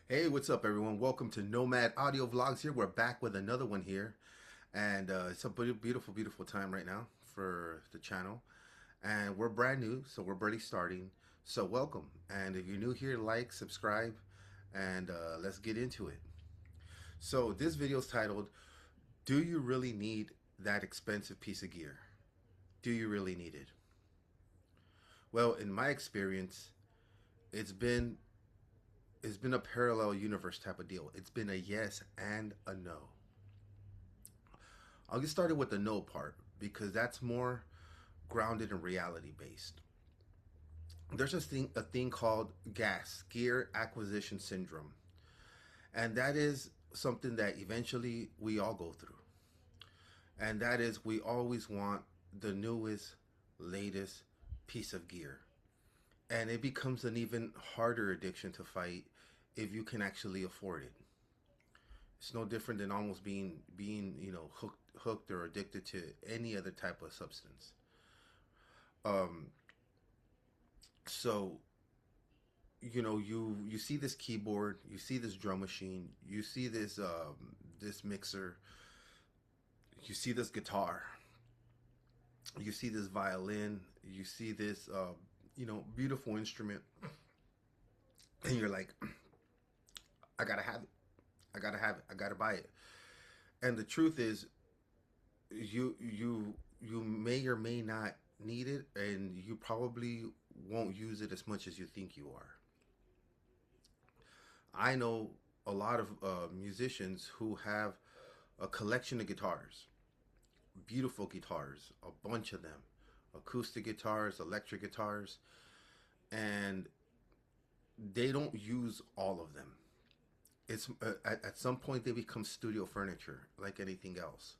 Hey, what's up, everyone? Welcome to Nomad Audio Vlogs here. We're back with another one here. And it's a beautiful, beautiful time right now for the channel. And we're brand new, so we're barely starting. So welcome. And if you're new here, like, subscribe, and let's get into it. So this video is titled, Do You Really Need That Expensive Piece of Gear? Do you really need it? Well, in my experience, it's been it's been a parallel universe type of deal. It's been a yes and a no. I'll get started with the no part because that's more grounded and reality based. There's a thing called GAS, Gear Acquisition Syndrome, and that is something that eventually we all go through. And that is we always want the newest, latest piece of gear. And it becomes an even harder addiction to fight if you can actually afford it. It's no different than almost being hooked or addicted to any other type of substance. Um, so you see this keyboard, you see this drum machine, you see this mixer, you see this guitar, you see this violin, you see this beautiful instrument, and you're like, I gotta have it, I gotta have it, I gotta buy it. And the truth is, you may or may not need it, and you probably won't use it as much as you think you are. I know a lot of musicians who have a collection of guitars, beautiful guitars, a bunch of them, acoustic guitars, electric guitars, and they don't use all of them. It's at some point they become studio furniture, like anything else.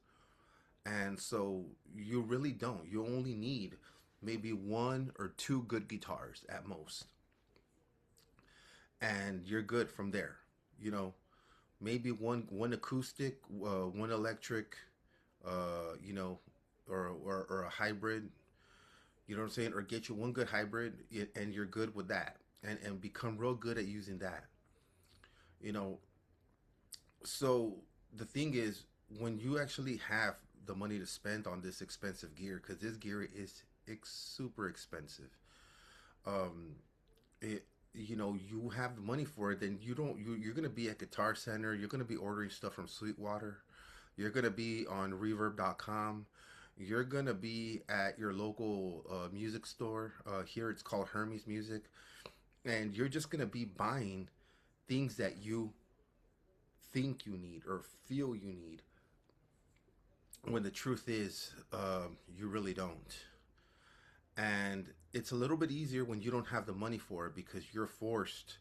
And so you really don't. You only need maybe one or two good guitars at most, and you're good from there. You know, maybe one acoustic, one electric, you know, or a hybrid. You know what I'm saying? Or get you one good hybrid, and you're good with that, and become real good at using that. You know, so the thing is, when you actually have the money to spend on this expensive gear, because this gear is super expensive, um, it you have the money for it, then you're gonna be at Guitar Center, you're gonna be ordering stuff from Sweetwater, you're gonna be on Reverb.com, you're gonna be at your local music store. Here it's called Hermes Music, and you're just gonna be buying things that you think you need or feel you need, when the truth is, you really don't. And it's a little bit easier when you don't have the money for it, because you're forced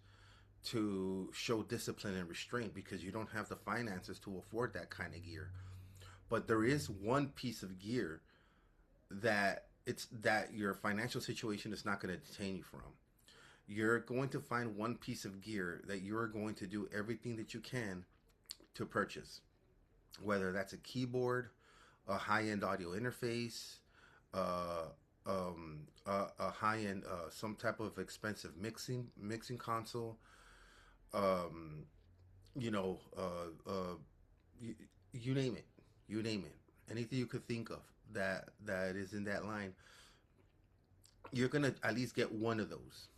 to show discipline and restraint because you don't have the finances to afford that kind of gear. But there is one piece of gear that your financial situation is not going to detain you from. You're going to find one piece of gear that you're going to do everything that you can to purchase, whether that's a keyboard, a high-end audio interface, uh, a high-end some type of expensive mixing console, um, you know, you, you name it, you name it, anything you could think of that is in that line. You're gonna at least get one of those.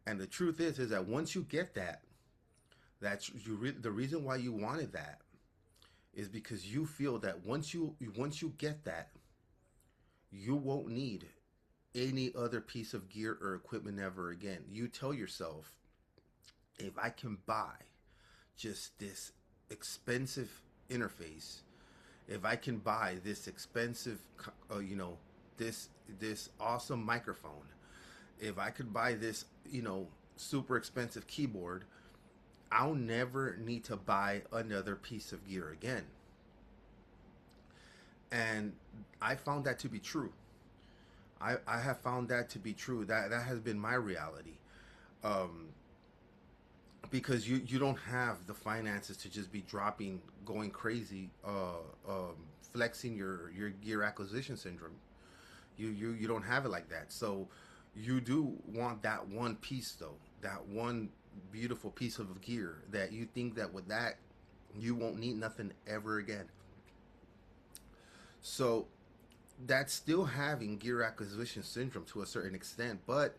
And the truth is that once you get that, the reason why you wanted that is because you feel that once you get that, you won't need any other piece of gear or equipment ever again. You tell yourself, if I can buy just this expensive interface, if I can buy this expensive, this this awesome microphone, if I could buy this, super expensive keyboard, I'll never need to buy another piece of gear again. And I found that to be true. I have found that to be true. That has been my reality. Um, because you don't have the finances to just be dropping, going crazy, flexing your gear acquisition syndrome. You don't have it like that. So you do want that one piece though, that one beautiful piece of gear that you think that with that you won't need nothing ever again. So that's still having gear acquisition syndrome to a certain extent, but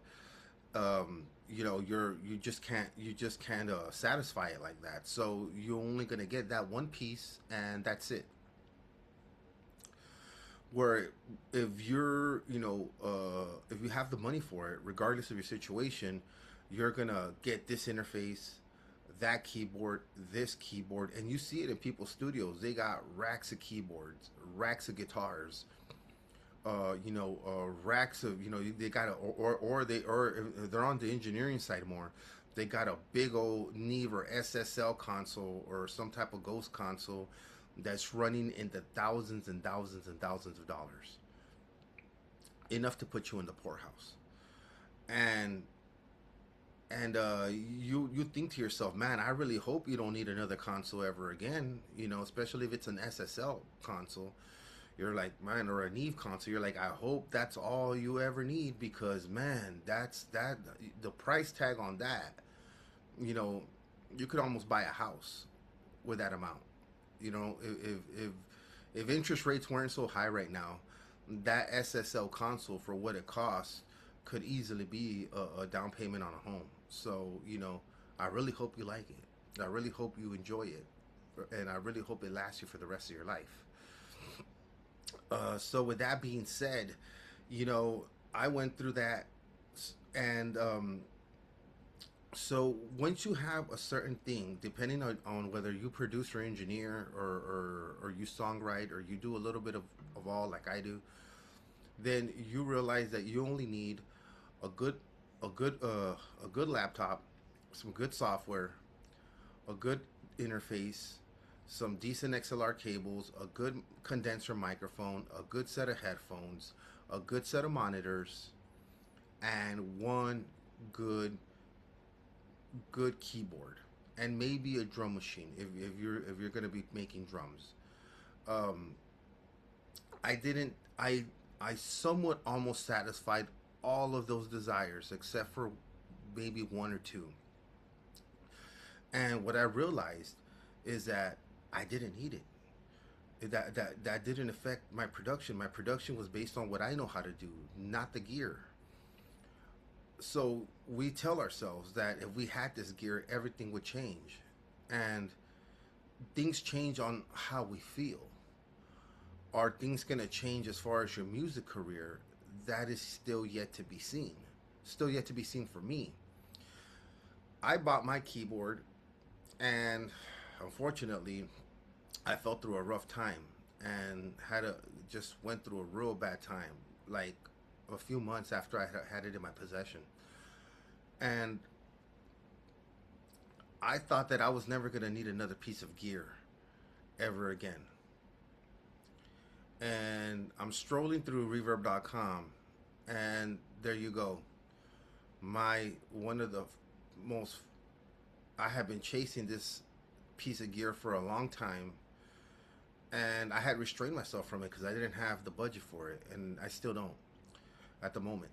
you just can't satisfy it like that. So you're only gonna get that one piece, and that's it. Where if you're if you have the money for it, regardless of your situation, you're gonna get this interface, that keyboard, this keyboard, and you see it in people's studios. They got racks of keyboards, racks of guitars, racks of, they got a, or if they're on the engineering side more, they got a big old Neve or SSL console or some type of Ghost console that's running in the thousands and thousands and thousands of dollars, enough to put you in the poorhouse. And you think to yourself, man, I really hope you don't need another console ever again. Especially if it's an SSL console. You're like, man, or a Neve console. You're like, I hope that's all you ever need, because man, that's that the price tag on that. You know, you could almost buy a house with that amount. If interest rates weren't so high right now, that SSL console for what it costs could easily be a down payment on a home. So I really hope you like it. I really hope you enjoy it, and I really hope it lasts you for the rest of your life. So with that being said, I went through that, and so once you have a certain thing, depending on whether you produce or engineer, or you songwrite, or you do a little bit of all like I do, then you realize that you only need a good a good laptop, some good software, a good interface, some decent XLR cables, a good condenser microphone, a good set of headphones, a good set of monitors, and one good keyboard, and maybe a drum machine if you're gonna be making drums. Um, I didn't. I somewhat almost satisfied all of those desires except for maybe one or two. And what I realized is that I didn't need it. That didn't affect my production. My production was based on what I know how to do, not the gear. So we tell ourselves that if we had this gear, everything would change. And things change on how we feel. Are things going to change as far as your music career? That is still yet to be seen. Still yet to be seen for me. I bought my keyboard, and unfortunately, I fell through a rough time and just went through a real bad time, like a few months after I had it in my possession. And I thought that I was never going to need another piece of gear ever again. And I'm strolling through reverb.com, and there you go. My one of the most I have been chasing this piece of gear for a long time, and I had restrained myself from it because I didn't have the budget for it, and I still don't at the moment.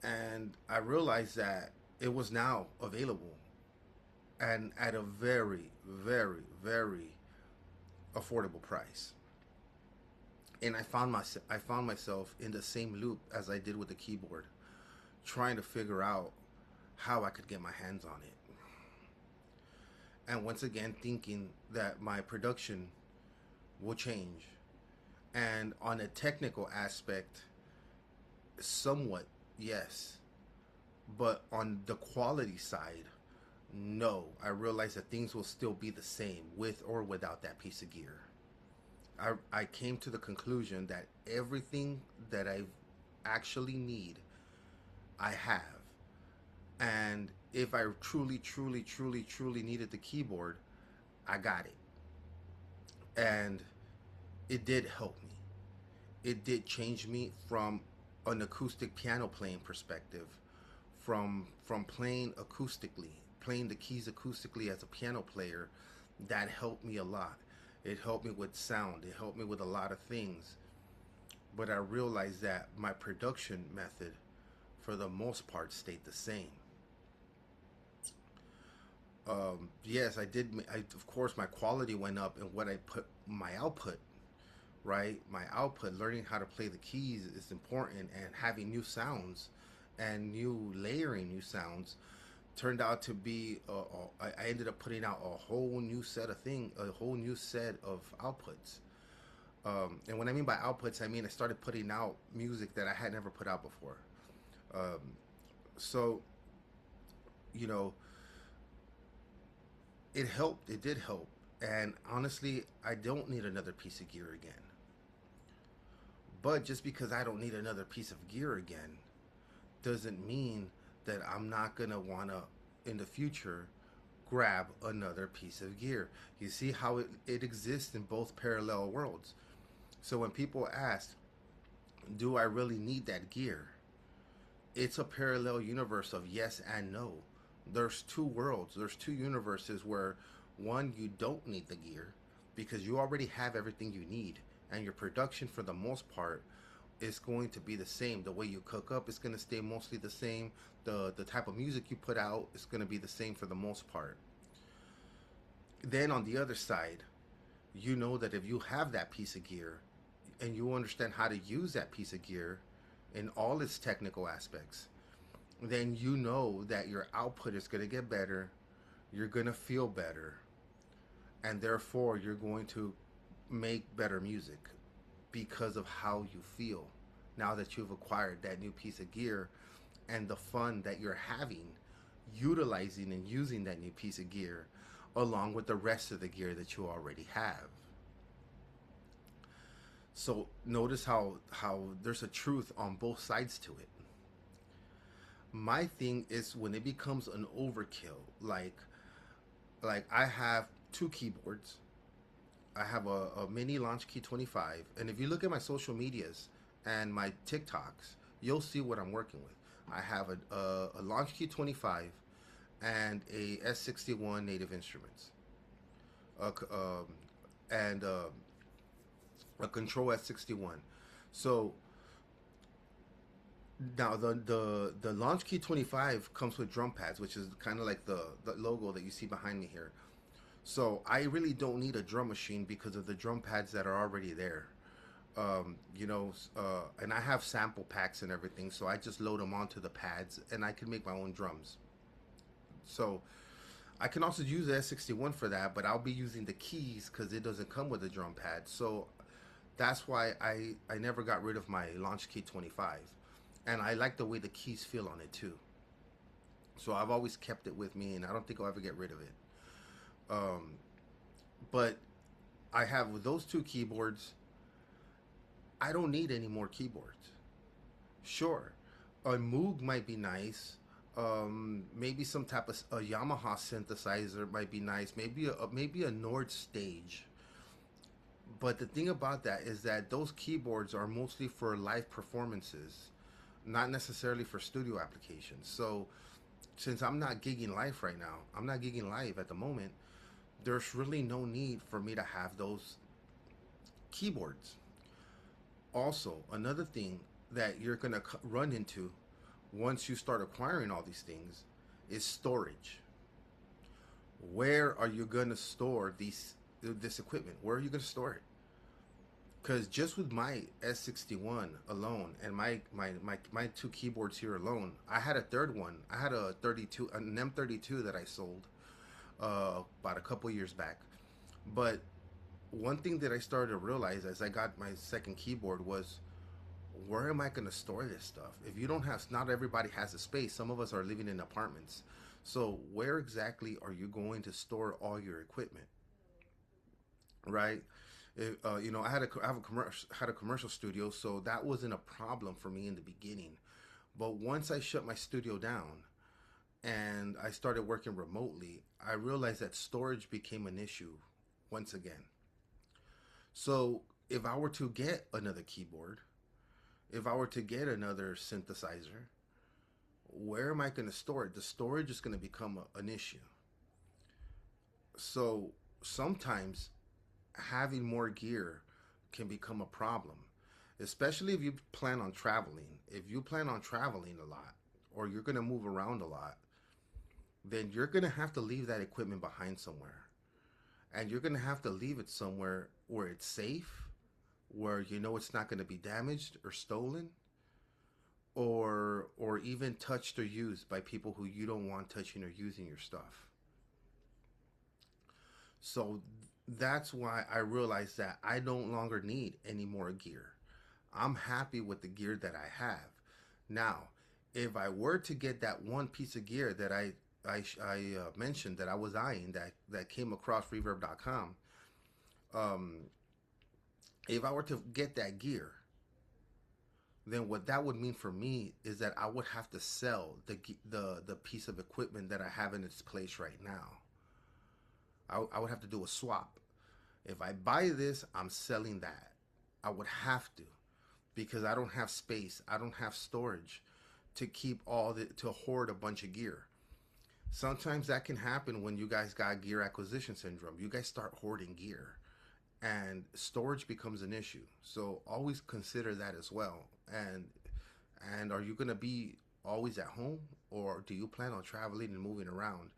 And I realized that it was now available, and at a very, very, very affordable price. And I found myself in the same loop as I did with the keyboard, trying to figure out how I could get my hands on it. And once again, thinking that my production will change. And on a technical aspect, somewhat, yes. But on the quality side, no. I realize that things will still be the same with or without that piece of gear. I came to the conclusion that everything that I actually need, I have. And if I truly, truly, truly, truly needed the keyboard, I got it. And it did help me. It did change me from an acoustic piano playing perspective, from playing acoustically, playing the keys acoustically as a piano player. That helped me a lot. It helped me with sound. It helped me with a lot of things. But I realized that my production method, for the most part, stayed the same. Yes, I did. Of course, my quality went up, and what I put my output, right? My output, learning how to play the keys is important, and having new sounds and new layering new sounds turned out to be. I ended up putting out a whole new set of a whole new set of outputs. And what I mean by outputs, I mean I started putting out music that I had never put out before. Um, so you know, it helped. It did help. And honestly, I don't need another piece of gear again. But just because I don't need another piece of gear again doesn't mean that I'm not going to want to, in the future, grab another piece of gear. You see how it exists in both parallel worlds. So when people ask, do I really need that gear? It's a parallel universe of yes and no. There's two worlds, there's two universes where one, you don't need the gear because you already have everything you need, and your production for the most part is going to be the same. The way you cook up is going to stay mostly the same. The type of music you put out is going to be the same for the most part. Then on the other side, you know that if you have that piece of gear and you understand how to use that piece of gear in all its technical aspects, then you know that your output is going to get better, you're going to feel better, and therefore you're going to make better music because of how you feel now that you've acquired that new piece of gear and the fun that you're having utilizing and using that new piece of gear along with the rest of the gear that you already have. So notice how there's a truth on both sides to it. My thing is when it becomes an overkill, like I have two keyboards. I have a mini Launch Key 25, and if you look at my social medias and my TikToks, you'll see what I'm working with. I have a Launch Key 25 and a S61 Native Instruments, and a Control S61. So now the Launch Key 25 comes with drum pads, which is kind of like the logo that you see behind me here. So I really don't need a drum machine because of the drum pads that are already there. And I have sample packs and everything, so I just load them onto the pads and I can make my own drums. So I can also use the S61 for that, but I'll be using the keys because it doesn't come with a drum pad. So that's why I never got rid of my Launch Key 25. And I like the way the keys feel on it too. So I've always kept it with me and I don't think I'll ever get rid of it. Um, but I have with those two keyboards, I don't need any more keyboards. Sure, a Moog might be nice. Maybe some type of a Yamaha synthesizer might be nice. Maybe a Nord Stage. But the thing about that is that those keyboards are mostly for live performances, not necessarily for studio applications. So since I'm not gigging live right now, I'm not gigging live at the moment, there's really no need for me to have those keyboards. Also, another thing that you're going to run into once you start acquiring all these things is storage. Where are you going to store this equipment? Where are you going to store it? Because just with my S61 alone and my two keyboards here alone, I had a third one. I had a 32, an M32 that I sold about a couple years back. But one thing that I started to realize as I got my second keyboard was, where am I going to store this stuff? If you don't have, not everybody has a space. Some of us are living in apartments. So where exactly are you going to store all your equipment? Right? I had a commercial studio, so that wasn't a problem for me in the beginning. But once I shut my studio down and I started working remotely, I realized that storage became an issue once again. So if I were to get another keyboard, if I were to get another synthesizer, where am I going to store it? The storage is going to become an issue. So sometimes having more gear can become a problem, especially if you plan on traveling. If you plan on traveling a lot or you're going to move around a lot, then you're going to have to leave that equipment behind somewhere. And you're going to have to leave it somewhere where it's safe, where you know it's not going to be damaged or stolen, or even touched or used by people who you don't want touching or using your stuff. So that's why I realized that I no longer need any more gear. I'm happy with the gear that I have. Now, if I were to get that one piece of gear that I mentioned that I was eyeing, that came across Reverb.com, um, if I were to get that gear, then what that would mean for me is that I would have to sell the piece of equipment that I have in its place right now. I would have to do a swap. If I buy this, I'm selling that. I would have to, because I don't have space. I don't have storage to keep to hoard a bunch of gear. Sometimes that can happen when you guys got gear acquisition syndrome. You guys start hoarding gear and storage becomes an issue. So always consider that as well. And are you going to be always at home, or do you plan on traveling and moving around?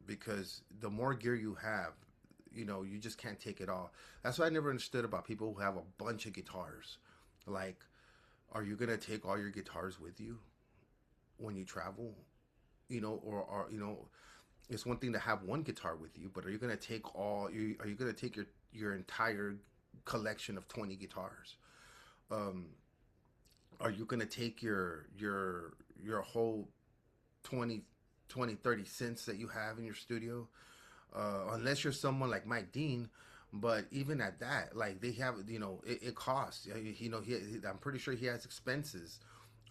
Because the more gear you have, you just can't take it all. That's what I never understood about people who have a bunch of guitars. Like, are you gonna take all your guitars with you when you travel? Or it's one thing to have one guitar with you, but are you gonna take are you gonna take your entire collection of 20 guitars? Um, are you gonna take your whole 20 30 cents that you have in your studio? Unless you're someone like Mike Dean. But even at that, like, they have, it costs. I'm pretty sure he has expenses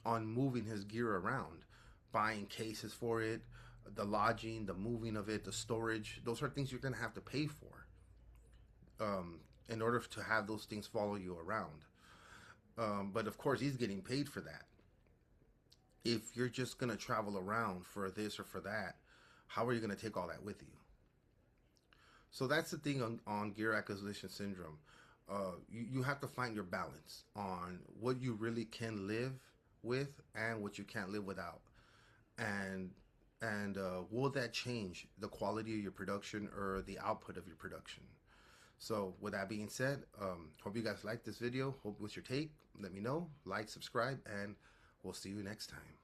on moving his gear around, buying cases for it, the lodging, the moving of it, the storage. Those are things you're gonna have to pay for, in order to have those things follow you around. But of course, he's getting paid for that. If you're just gonna travel around for this or for that, how are you gonna take all that with you? So that's the thing on gear acquisition syndrome. You have to find your balance on what you really can live with and what you can't live without. And will that change the quality of your production or the output of your production? So with that being said, hope you guys liked this video. Hope what's your take. Let me know. Like, subscribe, and we'll see you next time.